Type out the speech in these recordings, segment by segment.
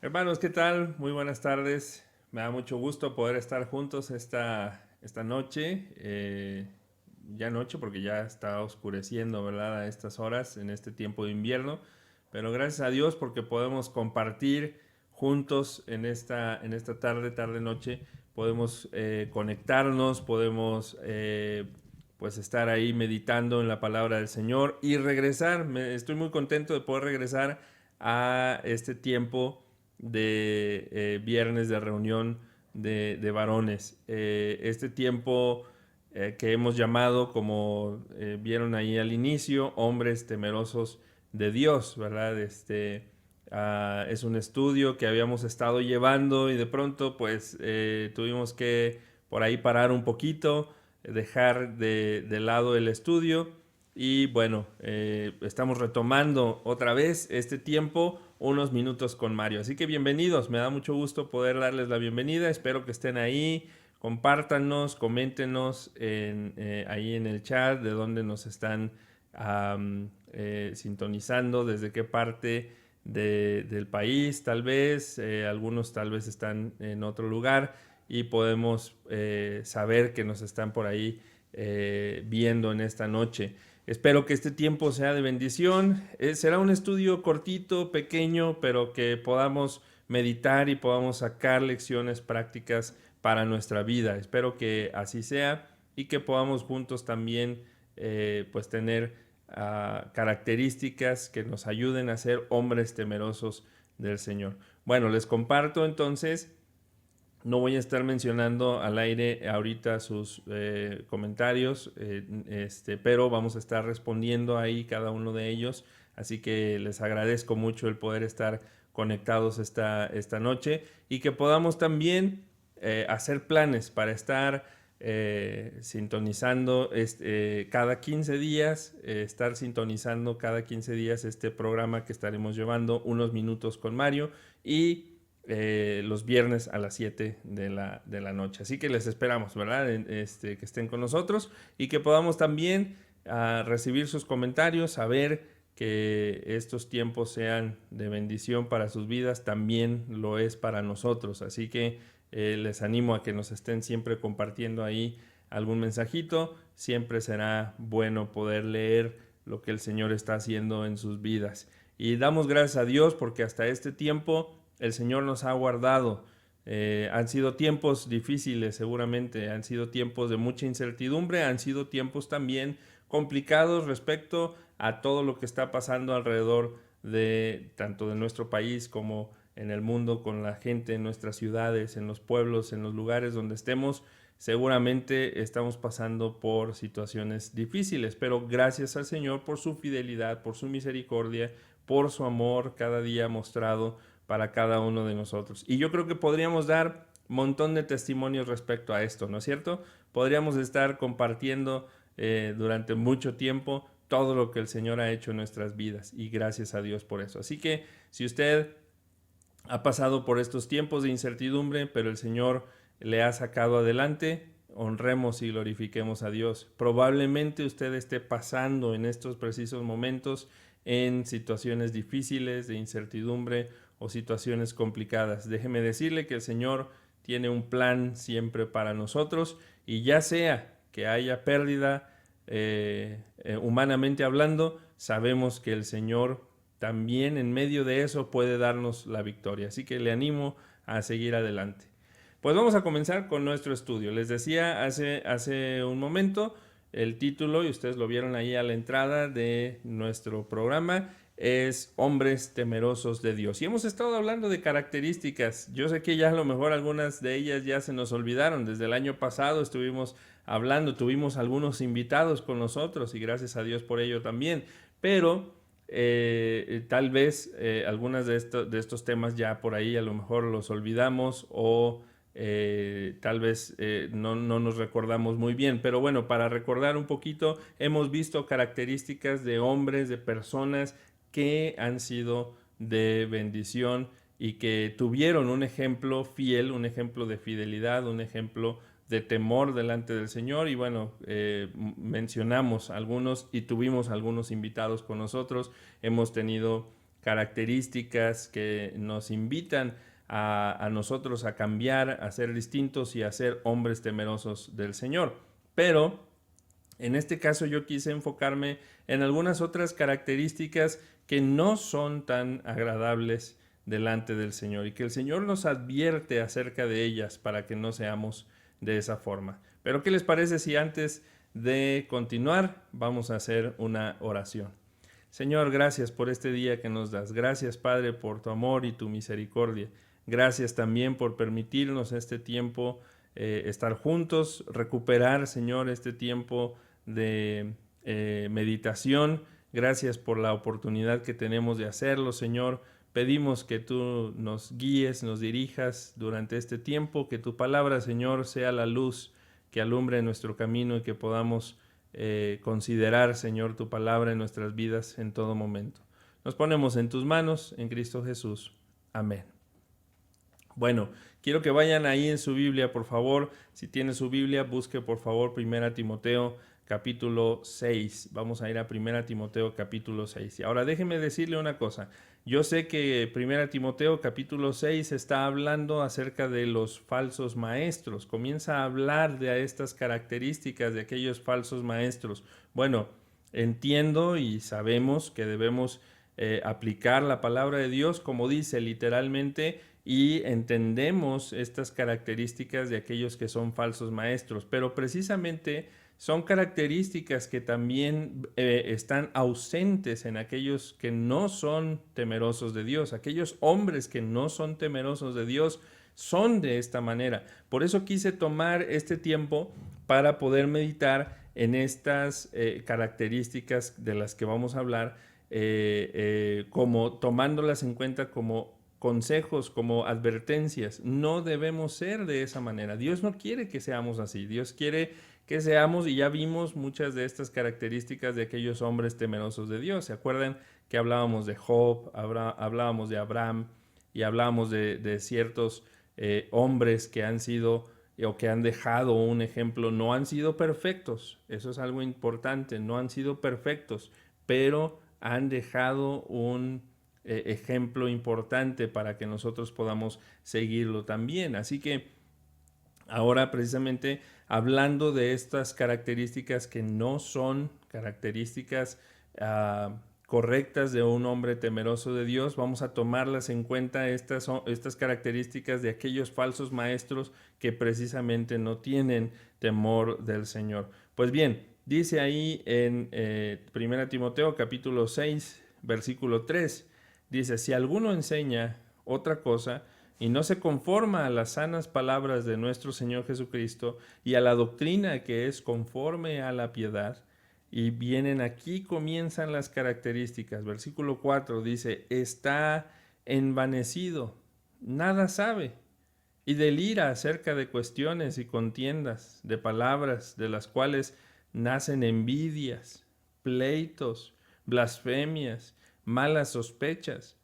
Hermanos, ¿qué tal? Muy buenas tardes. Me da mucho gusto poder estar juntos esta noche. Ya noche porque ya está oscureciendo, ¿verdad? A estas horas, en este tiempo de invierno. Pero gracias a Dios porque podemos compartir juntos en esta tarde-noche. Podemos conectarnos, podemos pues estar ahí meditando en la palabra del Señor y regresar. Estoy muy contento de poder regresar a este tiempo de viernes de reunión de varones. Este tiempo que hemos llamado, como vieron ahí al inicio, hombres temerosos de Dios, ¿verdad? Es un estudio que habíamos estado llevando y de pronto pues tuvimos que por ahí parar un poquito, dejar de lado el estudio y bueno, estamos retomando otra vez este tiempo, unos minutos con Mario. Así que bienvenidos, me da mucho gusto poder darles la bienvenida. Espero que estén ahí, compártanos, coméntenos ahí en el chat de dónde nos están sintonizando, desde qué parte del país tal vez. Algunos tal vez están en otro lugar y podemos saber que nos están por ahí viendo en esta noche. Espero que este tiempo sea de bendición. Será un estudio cortito, pequeño, pero que podamos meditar y podamos sacar lecciones prácticas para nuestra vida. Espero que así sea y que podamos juntos también pues tener características que nos ayuden a ser hombres temerosos del Señor. Bueno, les comparto entonces. No voy a estar mencionando al aire ahorita sus comentarios, pero vamos a estar respondiendo ahí cada uno de ellos. Así que les agradezco mucho el poder estar conectados esta noche y que podamos también hacer planes para estar sintonizando cada 15 días, estar sintonizando cada 15 días este programa que estaremos llevando unos minutos con Mario y los viernes a las 7 de la noche. Así que les esperamos, ¿verdad? Que estén con nosotros y que podamos también recibir sus comentarios, saber que estos tiempos sean de bendición para sus vidas, también lo es para nosotros. Así que les animo a que nos estén siempre compartiendo ahí algún mensajito. Siempre será bueno poder leer lo que el Señor está haciendo en sus vidas. Y damos gracias a Dios porque hasta este tiempo el Señor nos ha guardado. Han sido tiempos difíciles seguramente, han sido tiempos de mucha incertidumbre, han sido tiempos también complicados respecto a todo lo que está pasando alrededor de tanto de nuestro país como en el mundo, con la gente en nuestras ciudades, en los pueblos, en los lugares donde estemos. Seguramente estamos pasando por situaciones difíciles, pero gracias al Señor por su fidelidad, por su misericordia, por su amor cada día mostrado para cada uno de nosotros. Y yo creo que podríamos dar un montón de testimonios respecto a esto, ¿no es cierto? Podríamos estar compartiendo durante mucho tiempo todo lo que el Señor ha hecho en nuestras vidas y gracias a Dios por eso. Así que si usted ha pasado por estos tiempos de incertidumbre, pero el Señor le ha sacado adelante, honremos y glorifiquemos a Dios. Probablemente usted esté pasando en estos precisos momentos en situaciones difíciles de incertidumbre o situaciones complicadas. Déjeme decirle que el Señor tiene un plan siempre para nosotros y ya sea que haya pérdida humanamente hablando, sabemos que el Señor también en medio de eso puede darnos la victoria. Así que le animo a seguir adelante. Pues vamos a comenzar con nuestro estudio. Les decía hace un momento el título, y ustedes lo vieron ahí a la entrada de nuestro programa, es Hombres Temerosos de Dios. Y hemos estado hablando de características. Yo sé que ya a lo mejor algunas de ellas ya se nos olvidaron. Desde el año pasado estuvimos hablando, tuvimos algunos invitados con nosotros y gracias a Dios por ello también. Pero tal vez algunas de estos temas ya por ahí a lo mejor los olvidamos o tal vez no nos recordamos muy bien. Pero bueno, para recordar un poquito, hemos visto características de hombres, de personas que han sido de bendición y que tuvieron un ejemplo fiel, un ejemplo de fidelidad, un ejemplo de temor delante del Señor. Y bueno, mencionamos algunos y tuvimos algunos invitados con nosotros. Hemos tenido características que nos invitan a nosotros a cambiar, a ser distintos y a ser hombres temerosos del Señor. Pero en este caso yo quise enfocarme en algunas otras características que no son tan agradables delante del Señor y que el Señor nos advierte acerca de ellas para que no seamos de esa forma. Pero ¿qué les parece si antes de continuar vamos a hacer una oración? Señor, gracias por este día que nos das. Gracias, Padre, por tu amor y tu misericordia. Gracias también por permitirnos este tiempo estar juntos, recuperar, Señor, este tiempo de meditación. Gracias por la oportunidad que tenemos de hacerlo, Señor. Pedimos que tú nos guíes, nos dirijas durante este tiempo, que tu palabra, Señor, sea la luz que alumbre nuestro camino y que podamos considerar, Señor, tu palabra en nuestras vidas en todo momento. Nos ponemos en tus manos, en Cristo Jesús. Amén. Bueno, quiero que vayan ahí en su Biblia, por favor. Si tiene su Biblia, busque por favor 1 Timoteo capítulo 6. Vamos a ir a 1 Timoteo capítulo 6. Y ahora déjeme decirle una cosa. Yo sé que 1 Timoteo capítulo 6 está hablando acerca de los falsos maestros. Comienza a hablar de estas características de aquellos falsos maestros. Bueno, entiendo y sabemos que debemos aplicar la palabra de Dios como dice literalmente y entendemos estas características de aquellos que son falsos maestros, pero precisamente son características que también están ausentes en aquellos que no son temerosos de Dios. Aquellos hombres que no son temerosos de Dios son de esta manera. Por eso quise tomar este tiempo para poder meditar en estas características de las que vamos a hablar, como tomándolas en cuenta como consejos, como advertencias. No debemos ser de esa manera. Dios no quiere que seamos así. Dios quiere que seamos, y ya vimos muchas de estas características de aquellos hombres temerosos de Dios. ¿Se acuerdan que hablábamos de Job, hablábamos de Abraham y hablábamos de ciertos hombres que han sido o que han dejado un ejemplo? No han sido perfectos, eso es algo importante, no han sido perfectos, pero han dejado un ejemplo importante para que nosotros podamos seguirlo también. Así que ahora precisamente hablando de estas características que no son características correctas de un hombre temeroso de Dios, vamos a tomarlas en cuenta estas características de aquellos falsos maestros que precisamente no tienen temor del Señor. Pues bien, dice ahí en 1 Timoteo capítulo 6, versículo 3, dice, si alguno enseña otra cosa y no se conforma a las sanas palabras de nuestro Señor Jesucristo y a la doctrina que es conforme a la piedad, y vienen aquí, comienzan las características. Versículo 4 dice, está envanecido, nada sabe, y delira acerca de cuestiones y contiendas, de palabras, de las cuales nacen envidias, pleitos, blasfemias, malas sospechas,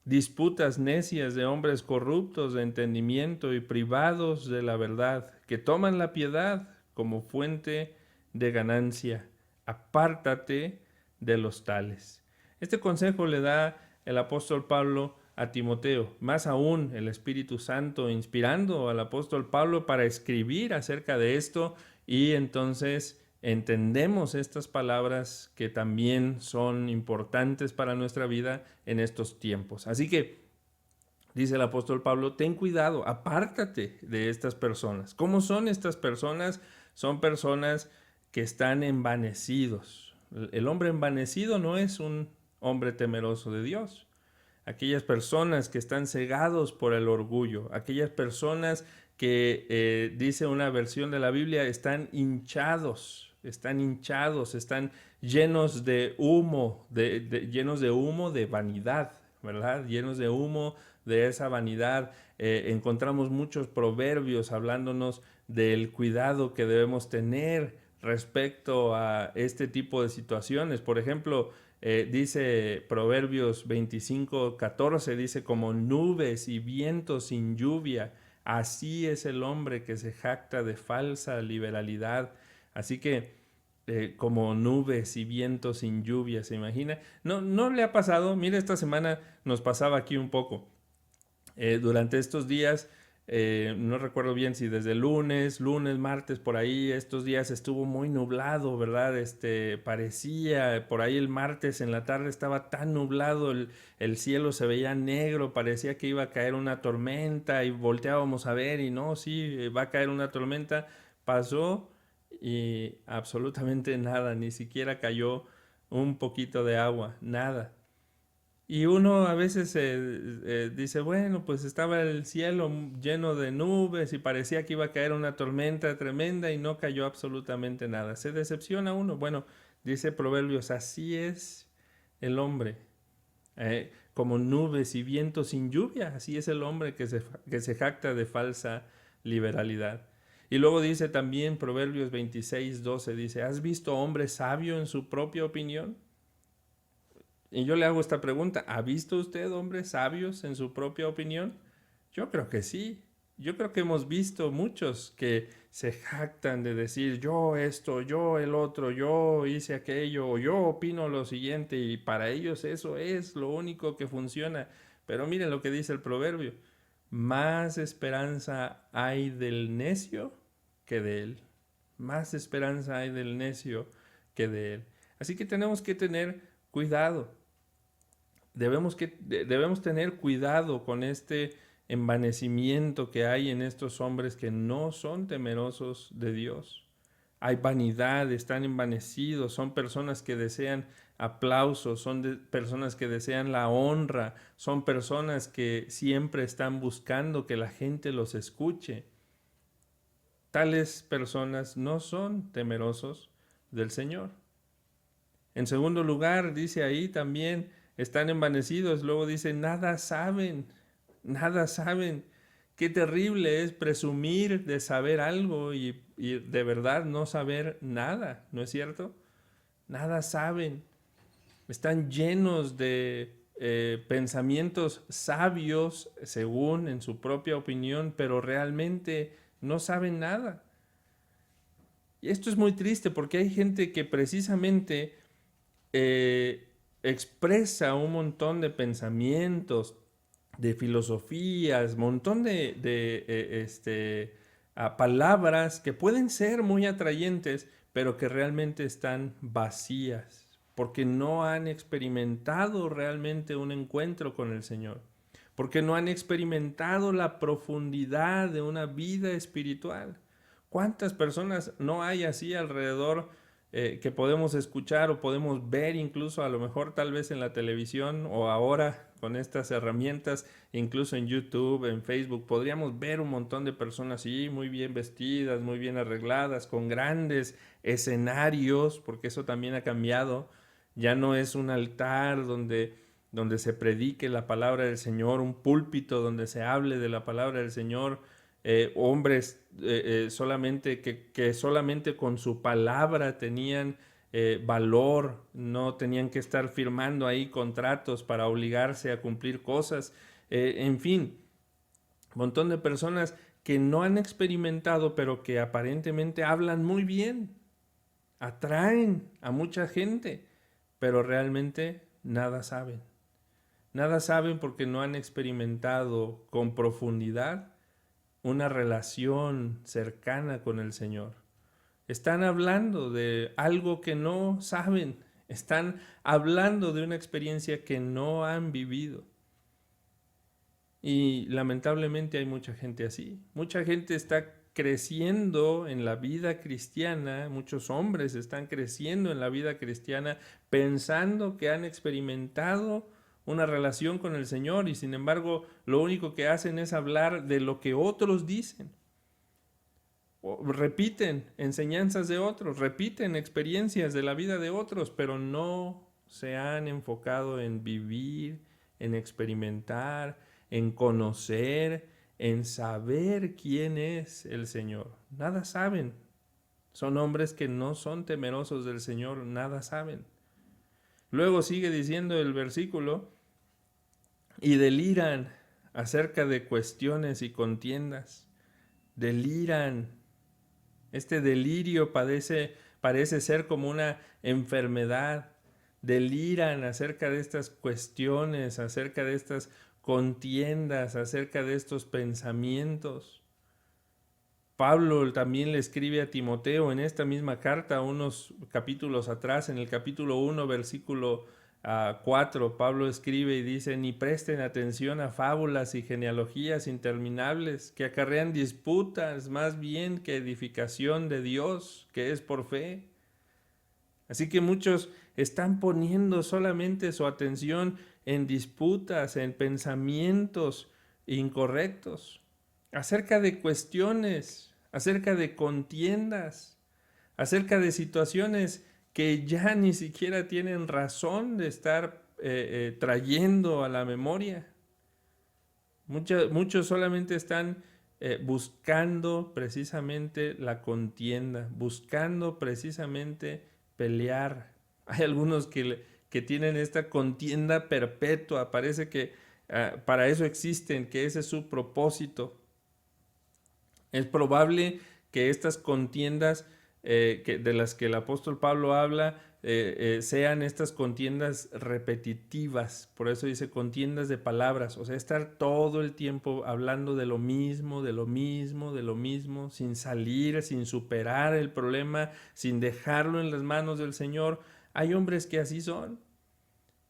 disputas necias de hombres corruptos de entendimiento y privados de la verdad, que toman la piedad como fuente de ganancia. Apártate de los tales. Este consejo le da el apóstol Pablo a Timoteo, más aún el Espíritu Santo inspirando al apóstol Pablo para escribir acerca de esto, y entonces entendemos estas palabras que también son importantes para nuestra vida en estos tiempos. Así que dice el apóstol Pablo, ten cuidado, apártate de estas personas. ¿Cómo son estas personas? Son personas que están envanecidos. El hombre envanecido no es un hombre temeroso de Dios. Aquellas personas que están cegados por el orgullo, aquellas personas que, dice una versión de la Biblia, están hinchados, están llenos de humo, llenos de humo de vanidad, ¿verdad? Llenos de humo de esa vanidad. Encontramos muchos proverbios hablándonos del cuidado que debemos tener respecto a este tipo de situaciones. Por ejemplo, dice Proverbios 25:14, dice, como nubes y vientos sin lluvia, así es el hombre que se jacta de falsa liberalidad. Así que como nubes y vientos sin lluvia, ¿se imagina? No, no le ha pasado. Mira, esta semana nos pasaba aquí un poco. Durante estos días, no recuerdo bien si desde lunes, martes, por ahí, estos días estuvo muy nublado, ¿verdad? Parecía, por ahí el martes en la tarde estaba tan nublado, el cielo se veía negro, parecía que iba a caer una tormenta y volteábamos a ver y no, sí, va a caer una tormenta. Pasó y absolutamente nada, ni siquiera cayó un poquito de agua, nada. Y uno a veces dice, bueno, pues estaba el cielo lleno de nubes y parecía que iba a caer una tormenta tremenda y no cayó absolutamente nada. Se decepciona uno. Bueno, dice Proverbios, así es el hombre, como nubes y vientos sin lluvia. Así es el hombre que se jacta de falsa liberalidad. Y luego dice también Proverbios 26:12, dice, ¿has visto hombre sabio en su propia opinión? Y yo le hago esta pregunta, ¿ha visto usted hombres sabios en su propia opinión? Yo creo que sí. Yo creo que hemos visto muchos que se jactan de decir yo esto, yo el otro, yo hice aquello, o yo opino lo siguiente y para ellos eso es lo único que funciona. Pero miren lo que dice el proverbio, más esperanza hay del necio que de él. Más esperanza hay del necio que de él. Así que tenemos que tener cuidado. Debemos tener cuidado con este envanecimiento que hay en estos hombres que no son temerosos de Dios. Hay vanidad, están envanecidos, son personas que desean aplausos, personas que desean la honra, son personas que siempre están buscando que la gente los escuche. Tales personas no son temerosos del Señor. En segundo lugar, dice ahí también, están envanecidos. Luego dice, nada saben, nada saben. Qué terrible es presumir de saber algo y de verdad no saber nada, ¿no es cierto? Nada saben. Están llenos de pensamientos sabios, según en su propia opinión, pero realmente no saben nada. Y esto es muy triste porque hay gente que precisamente expresa un montón de pensamientos, de filosofías, montón de palabras que pueden ser muy atrayentes, pero que realmente están vacías, porque no han experimentado realmente un encuentro con el Señor, porque no han experimentado la profundidad de una vida espiritual. ¿Cuántas personas no hay así alrededor que podemos escuchar o podemos ver incluso a lo mejor tal vez en la televisión o ahora con estas herramientas, incluso en YouTube, en Facebook, podríamos ver un montón de personas así, muy bien vestidas, muy bien arregladas, con grandes escenarios, porque eso también ha cambiado. Ya no es un altar donde se predique la palabra del Señor, un púlpito donde se hable de la palabra del Señor, hombres solamente que solamente con su palabra tenían valor, no tenían que estar firmando ahí contratos para obligarse a cumplir cosas, en fin, un montón de personas que no han experimentado pero que aparentemente hablan muy bien, atraen a mucha gente, pero realmente nada saben. Nada saben porque no han experimentado con profundidad una relación cercana con el Señor. Están hablando de algo que no saben. Están hablando de una experiencia que no han vivido. Y lamentablemente hay mucha gente así. Mucha gente está creciendo en la vida cristiana, muchos hombres están creciendo en la vida cristiana pensando que han experimentado una relación con el Señor y sin embargo lo único que hacen es hablar de lo que otros dicen. O repiten enseñanzas de otros, repiten experiencias de la vida de otros, pero no se han enfocado en vivir, en experimentar, en conocer, en saber quién es el Señor. Nada saben. Son hombres que no son temerosos del Señor, nada saben. Luego sigue diciendo el versículo, y deliran acerca de cuestiones y contiendas. Deliran. Este delirio parece ser como una enfermedad. Deliran acerca de estas cuestiones, acerca de estas contiendas, acerca de estos pensamientos. Pablo también le escribe a Timoteo en esta misma carta, unos capítulos atrás, en el capítulo 1, versículo 4, Pablo escribe y dice: ni presten atención a fábulas y genealogías interminables que acarrean disputas más bien que edificación de Dios, que es por fe. Así que muchos están poniendo solamente su atención en disputas, en pensamientos incorrectos, acerca de cuestiones, acerca de contiendas, acerca de situaciones que ya ni siquiera tienen razón de estar trayendo a la memoria. Muchos solamente están buscando precisamente la contienda, buscando precisamente pelear. Hay algunos que tienen esta contienda perpetua, parece que para eso existen, que ese es su propósito. Es probable que estas contiendas de las que el apóstol Pablo habla sean estas contiendas repetitivas, por eso dice contiendas de palabras, o sea, estar todo el tiempo hablando de lo mismo, de lo mismo, de lo mismo, sin salir, sin superar el problema, sin dejarlo en las manos del Señor. Hay hombres que así son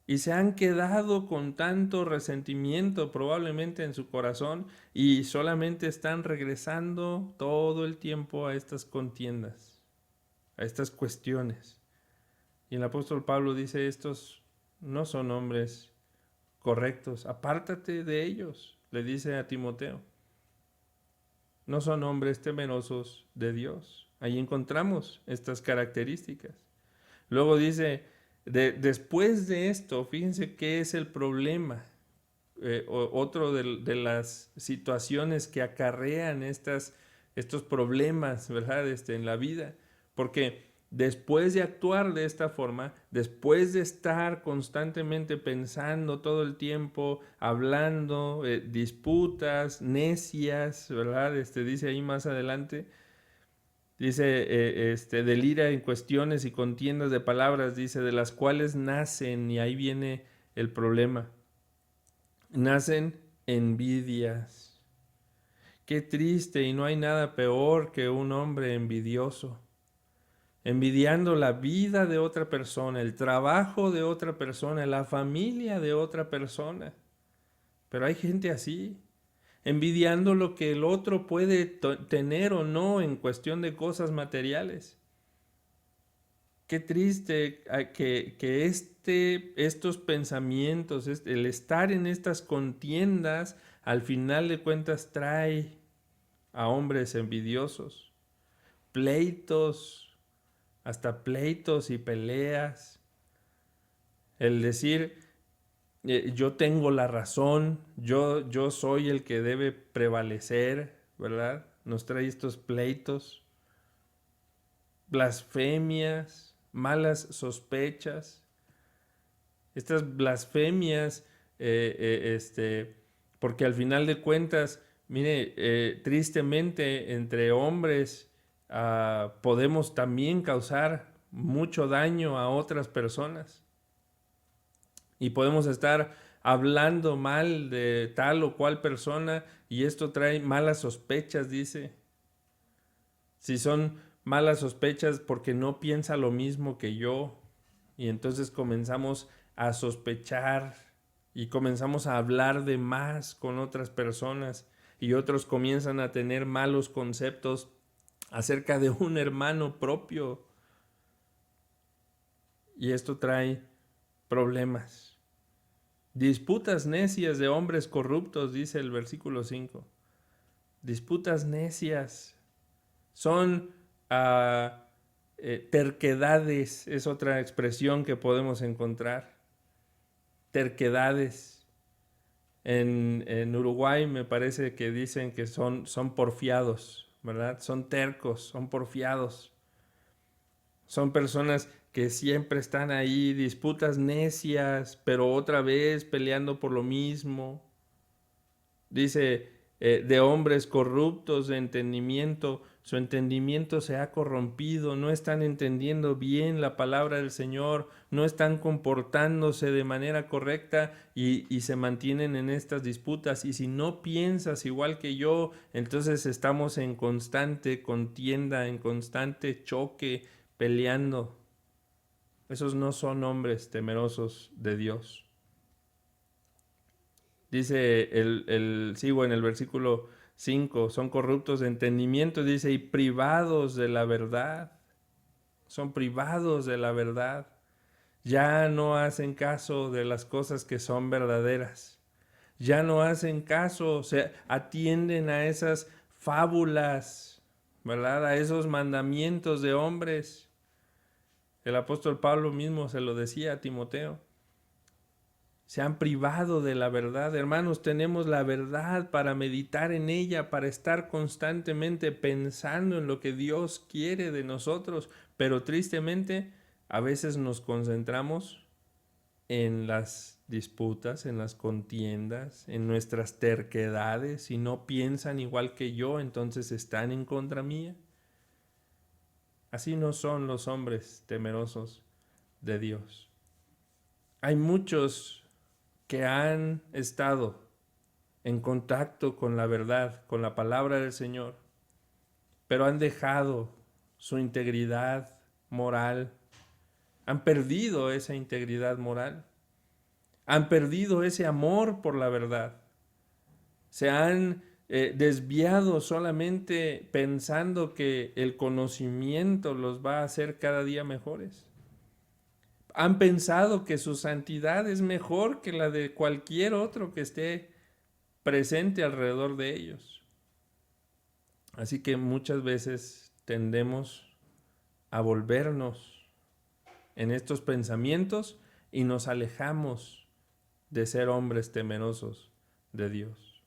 y se han quedado con tanto resentimiento probablemente en su corazón y solamente están regresando todo el tiempo a estas contiendas, a estas cuestiones. Y el apóstol Pablo dice: estos no son hombres correctos, apártate de ellos, le dice a Timoteo. No son hombres temerosos de Dios. Ahí encontramos estas características. Luego dice, después de esto, fíjense qué es el problema. Otro de las situaciones que acarrean estos problemas, ¿verdad? En la vida. Porque después de actuar de esta forma, después de estar constantemente pensando todo el tiempo, hablando, disputas, necias, ¿verdad? Dice ahí más adelante, dice, delira en cuestiones y contiendas de palabras, dice, de las cuales nacen, y ahí viene el problema, nacen envidias. Qué triste, y no hay nada peor que un hombre envidioso, envidiando la vida de otra persona, el trabajo de otra persona, la familia de otra persona. Pero hay gente así, envidiando lo que el otro puede tener o no en cuestión de cosas materiales. Qué triste que estos pensamientos, el estar en estas contiendas, al final de cuentas trae a hombres envidiosos, pleitos, hasta pleitos y peleas. El decir, yo tengo la razón, yo soy el que debe prevalecer, ¿verdad? Nos trae estos pleitos, blasfemias, malas sospechas. Estas blasfemias, porque al final de cuentas, mire, tristemente entre hombres podemos también causar mucho daño a otras personas. Y podemos estar hablando mal de tal o cual persona y esto trae malas sospechas, dice. Si son malas sospechas porque no piensa lo mismo que yo, y entonces comenzamos a sospechar y comenzamos a hablar de más con otras personas y otros comienzan a tener malos conceptos acerca de un hermano propio. Y esto trae problemas. Disputas necias de hombres corruptos, dice el versículo 5. Disputas necias. Son terquedades, es otra expresión que podemos encontrar. Terquedades. En Uruguay me parece que dicen que son porfiados, ¿verdad? Son tercos, son porfiados. Son personas que siempre están ahí, disputas necias, pero otra vez peleando por lo mismo. Dice, de hombres corruptos de entendimiento, su entendimiento se ha corrompido, no están entendiendo bien la palabra del Señor, no están comportándose de manera correcta y se mantienen en estas disputas. Y si no piensas igual que yo, entonces estamos en constante contienda, en constante choque, peleando. Esos no son hombres temerosos de Dios. Dice sigo en el versículo 5, son corruptos de entendimiento, dice, y privados de la verdad. Son privados de la verdad. Ya no hacen caso de las cosas que son verdaderas. Ya no hacen caso, se atienden a esas fábulas, ¿verdad? A esos mandamientos de hombres. El apóstol Pablo mismo se lo decía a Timoteo. Se han privado de la verdad. Hermanos, tenemos la verdad para meditar en ella, para estar constantemente pensando en lo que Dios quiere de nosotros, pero tristemente a veces nos concentramos en las disputas, en las contiendas, en nuestras terquedades. Si no piensan igual que yo, entonces están en contra mía. Así no son los hombres temerosos de Dios. Hay muchos que han estado en contacto con la verdad, con la palabra del Señor, pero han dejado su integridad moral, han perdido esa integridad moral, han perdido ese amor por la verdad, se han desviado solamente pensando que el conocimiento los va a hacer cada día mejores. Han pensado que su santidad es mejor que la de cualquier otro que esté presente alrededor de ellos. Así que muchas veces tendemos a volvernos en estos pensamientos y nos alejamos de ser hombres temerosos de Dios.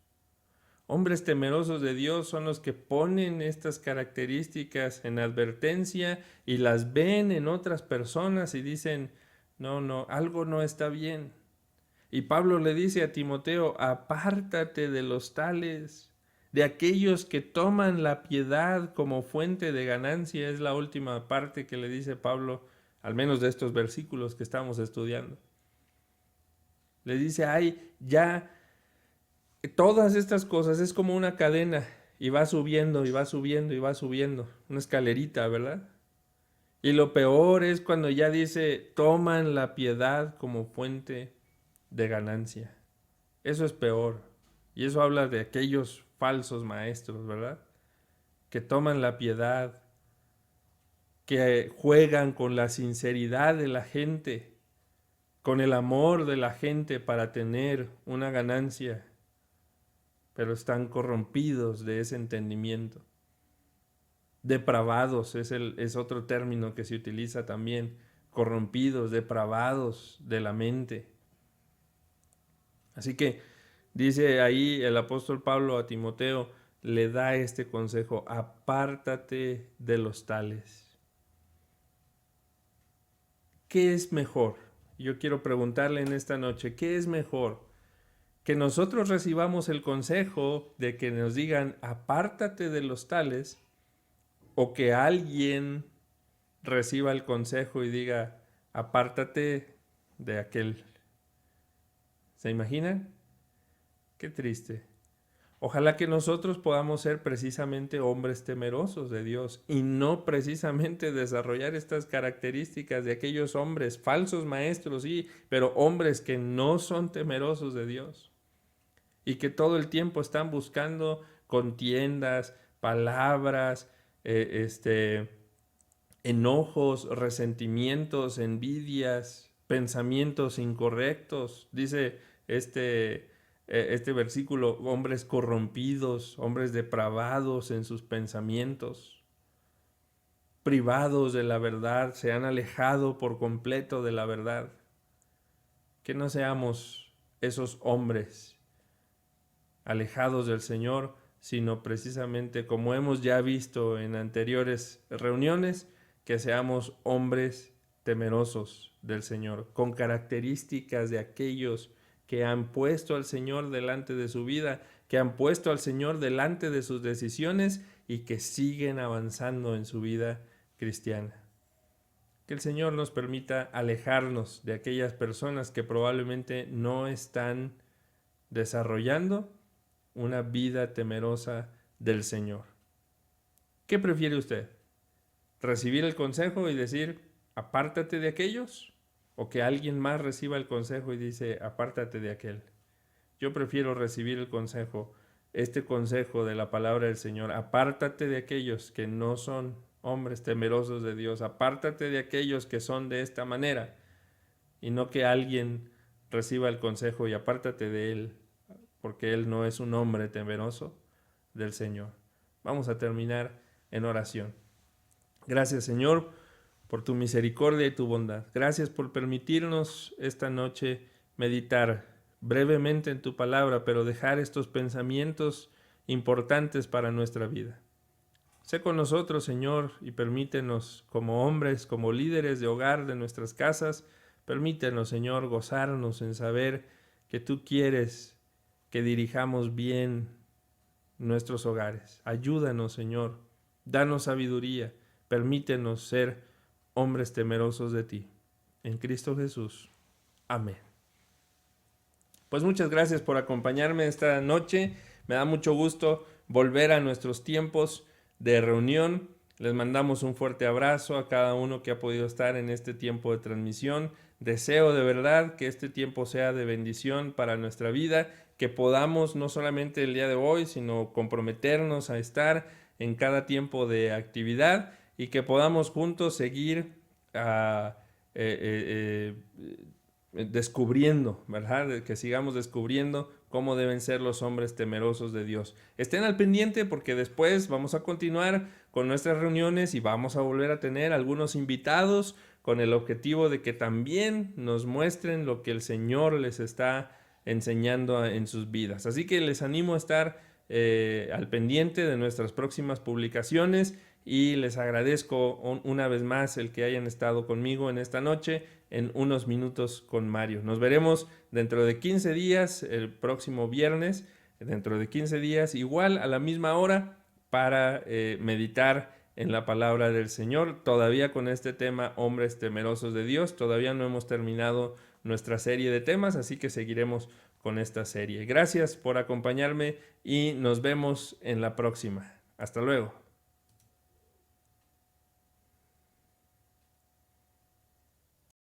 Hombres temerosos de Dios son los que ponen estas características en advertencia y las ven en otras personas y dicen, no, algo no está bien. Y Pablo le dice a Timoteo, apártate de los tales, de aquellos que toman la piedad como fuente de ganancia. Es la última parte que le dice Pablo, al menos de estos versículos que estamos estudiando. Le dice, ya todas estas cosas es como una cadena y va subiendo y va subiendo y va subiendo, una escalerita, ¿verdad? Y lo peor es cuando ya dice, toman la piedad como fuente de ganancia. Eso es peor. Y eso habla de aquellos falsos maestros, ¿verdad? Que toman la piedad, que juegan con la sinceridad de la gente, con el amor de la gente para tener una ganancia, pero están corrompidos de ese entendimiento. Depravados es otro término que se utiliza también, corrompidos, depravados de la mente. Así que dice ahí el apóstol Pablo a Timoteo, le da este consejo, apártate de los tales. ¿Qué es mejor? Yo quiero preguntarle en esta noche, ¿qué es mejor? Que nosotros recibamos el consejo de que nos digan, apártate de los tales, o que alguien reciba el consejo y diga, apártate de aquel. ¿Se imaginan? Qué triste. Ojalá que nosotros podamos ser precisamente hombres temerosos de Dios y no precisamente desarrollar estas características de aquellos hombres, falsos maestros, sí, pero hombres que no son temerosos de Dios y que todo el tiempo están buscando contiendas, palabras, enojos, resentimientos, envidias, pensamientos incorrectos. Dice este versículo, hombres corrompidos, hombres depravados en sus pensamientos, privados de la verdad, se han alejado por completo de la verdad. Que no seamos esos hombres alejados del Señor, sino precisamente, como hemos ya visto en anteriores reuniones, que seamos hombres temerosos del Señor, con características de aquellos que han puesto al Señor delante de su vida, que han puesto al Señor delante de sus decisiones y que siguen avanzando en su vida cristiana. Que el Señor nos permita alejarnos de aquellas personas que probablemente no están desarrollando una vida temerosa del Señor. ¿Qué prefiere usted? ¿Recibir el consejo y decir, apártate de aquellos? ¿O que alguien más reciba el consejo y dice, apártate de aquel? Yo prefiero recibir el consejo, este consejo de la palabra del Señor. Apártate de aquellos que no son hombres temerosos de Dios. Apártate de aquellos que son de esta manera. Y no que alguien reciba el consejo y apártate de él, porque él no es un hombre temeroso del Señor. Vamos a terminar en oración. Gracias, Señor, por tu misericordia y tu bondad. Gracias por permitirnos esta noche meditar brevemente en tu palabra, pero dejar estos pensamientos importantes para nuestra vida. Sé con nosotros, Señor, y permítenos como hombres, como líderes de hogar de nuestras casas, permítenos, Señor, gozarnos en saber que tú quieres que dirijamos bien nuestros hogares. Ayúdanos, Señor, danos sabiduría, permítenos ser hombres temerosos de ti. En Cristo Jesús. Amén. Pues muchas gracias por acompañarme esta noche. Me da mucho gusto volver a nuestros tiempos de reunión. Les mandamos un fuerte abrazo a cada uno que ha podido estar en este tiempo de transmisión. Deseo de verdad que este tiempo sea de bendición para nuestra vida, que podamos no solamente el día de hoy, sino comprometernos a estar en cada tiempo de actividad y que podamos juntos seguir descubriendo, ¿verdad? Que sigamos descubriendo cómo deben ser los hombres temerosos de Dios. Estén al pendiente porque después vamos a continuar con nuestras reuniones y vamos a volver a tener algunos invitados con el objetivo de que también nos muestren lo que el Señor les está enseñando en sus vidas. Así que les animo a estar al pendiente de nuestras próximas publicaciones y les agradezco una vez más el que hayan estado conmigo en esta noche en Unos Minutos con Mario. Nos veremos dentro de 15 días, el próximo viernes, dentro de 15 días, igual a la misma hora, para meditar en la palabra del Señor, todavía con este tema, hombres temerosos de Dios. Todavía no hemos terminado nuestra serie de temas, así que seguiremos con esta serie. Gracias por acompañarme y nos vemos en la próxima. Hasta luego.